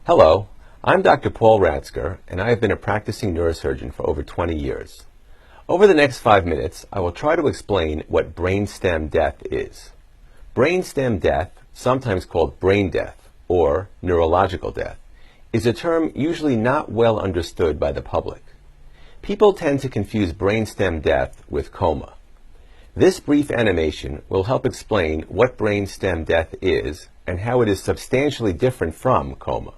Hello, I'm Dr. Paul Ratzker, and I have been a practicing neurosurgeon for over 20 years. Over the next 5 minutes, I will try to explain what brainstem death is. Brainstem death, sometimes called brain death or neurological death, is a term usually not well understood by the public. People tend to confuse brainstem death with coma. This brief animation will help explain what brainstem death is and how it is substantially different from coma.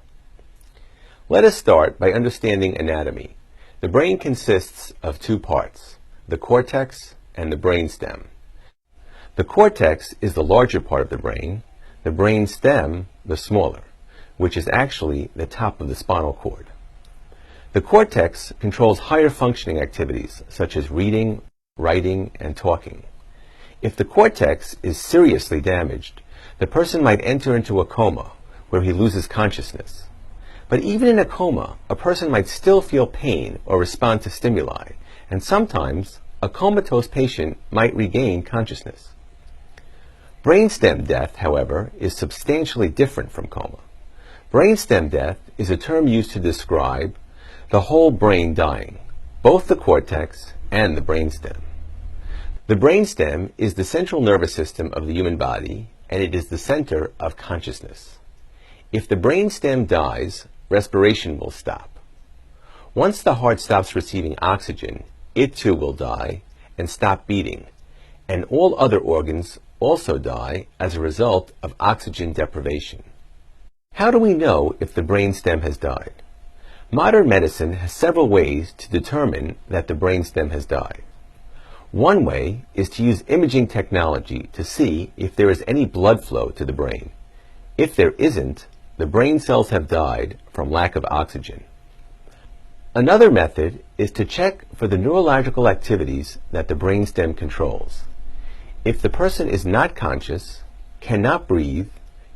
Let us start by understanding anatomy. The brain consists of two parts, the cortex and the brainstem. The cortex is the larger part of the brainstem the smaller, which is actually the top of the spinal cord. The cortex controls higher functioning activities such as reading, writing, and talking. If the cortex is seriously damaged, the person might enter into a coma where he loses consciousness. But even in a coma, a person might still feel pain or respond to stimuli, and sometimes a comatose patient might regain consciousness. Brainstem death, however, is substantially different from coma. Brainstem death is a term used to describe the whole brain dying, both the cortex and the brainstem. The brainstem is the central nervous system of the human body, and it is the center of consciousness. If the brainstem dies, respiration will stop. Once the heart stops receiving oxygen, it too will die and stop beating, and all other organs also die as a result of oxygen deprivation. How do we know if the brainstem has died? Modern medicine has several ways to determine that the brainstem has died. One way is to use imaging technology to see if there is any blood flow to the brain. If there isn't, the brain cells have died from lack of oxygen. Another method is to check for the neurological activities that the brainstem controls. If the person is not conscious, cannot breathe,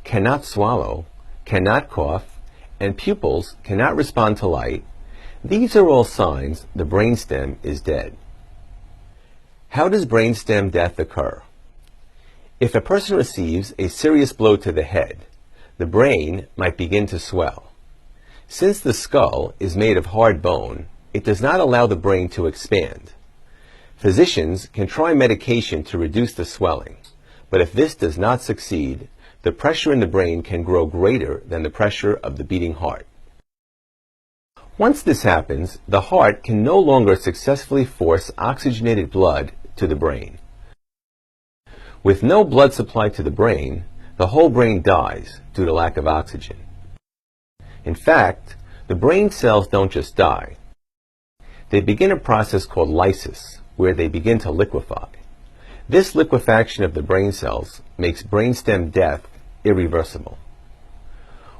cannot swallow, cannot cough, and pupils cannot respond to light, these are all signs the brainstem is dead. How does brainstem death occur? If a person receives a serious blow to the head, the brain might begin to swell. Since the skull is made of hard bone, it does not allow the brain to expand. Physicians can try medication to reduce the swelling, but if this does not succeed, the pressure in the brain can grow greater than the pressure of the beating heart. Once this happens, the heart can no longer successfully force oxygenated blood to the brain. With no blood supply to the brain, the whole brain dies due to lack of oxygen. In fact, the brain cells don't just die. They begin a process called lysis, where they begin to liquefy. This liquefaction of the brain cells makes brainstem death irreversible.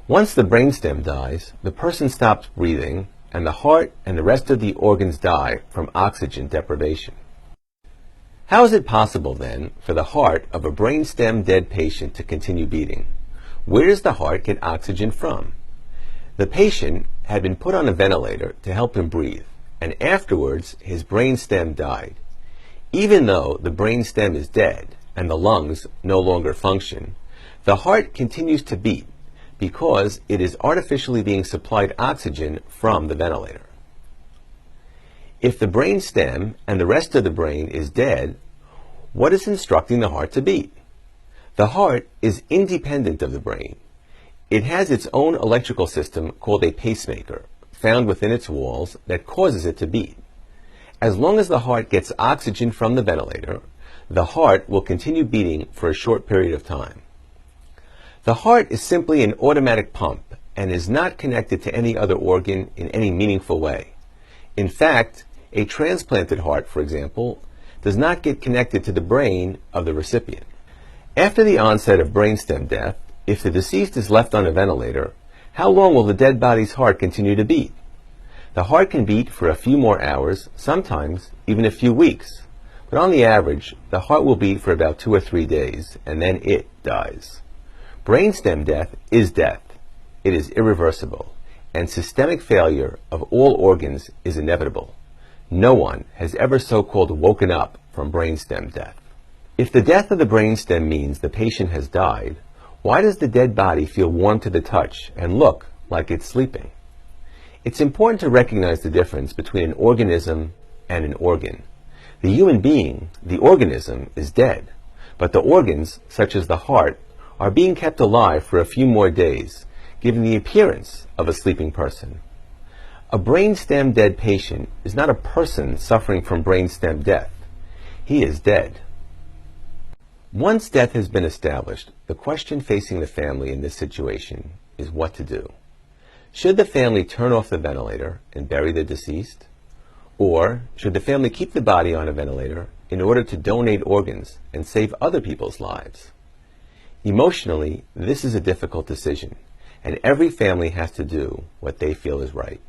Once the brainstem dies, the person stops breathing, and the heart and the rest of the organs die from oxygen deprivation. How is it possible, then, for the heart of a brainstem dead patient to continue beating? Where does the heart get oxygen from? The patient had been put on a ventilator to help him breathe, and afterwards his brainstem died. Even though the brainstem is dead and the lungs no longer function, the heart continues to beat because it is artificially being supplied oxygen from the ventilator. If the brainstem and the rest of the brain is dead, what is instructing the heart to beat? The heart is independent of the brain. It has its own electrical system called a pacemaker, found within its walls, that causes it to beat. As long as the heart gets oxygen from the ventilator, the heart will continue beating for a short period of time. The heart is simply an automatic pump and is not connected to any other organ in any meaningful way. In fact, a transplanted heart, for example, does not get connected to the brain of the recipient. After the onset of brainstem death, if the deceased is left on a ventilator, how long will the dead body's heart continue to beat? The heart can beat for a few more hours, sometimes even a few weeks, but on the average, the heart will beat for about 2 or 3 days, and then it dies. Brainstem death is death. It is irreversible, and systemic failure of all organs is inevitable. No one has ever so-called woken up from brainstem death. If the death of the brainstem means the patient has died, why does the dead body feel warm to the touch and look like it's sleeping. It's important to recognize the difference between an organism and an organ. The human being, the organism, is dead, but the organs, such as the heart, are being kept alive for a few more days, giving the appearance of a sleeping person. A brainstem dead patient is not a person suffering from brainstem death. He is dead. Once death has been established, the question facing the family in this situation is what to do. Should the family turn off the ventilator and bury the deceased? Or should the family keep the body on a ventilator in order to donate organs and save other people's lives? Emotionally, this is a difficult decision, and every family has to do what they feel is right.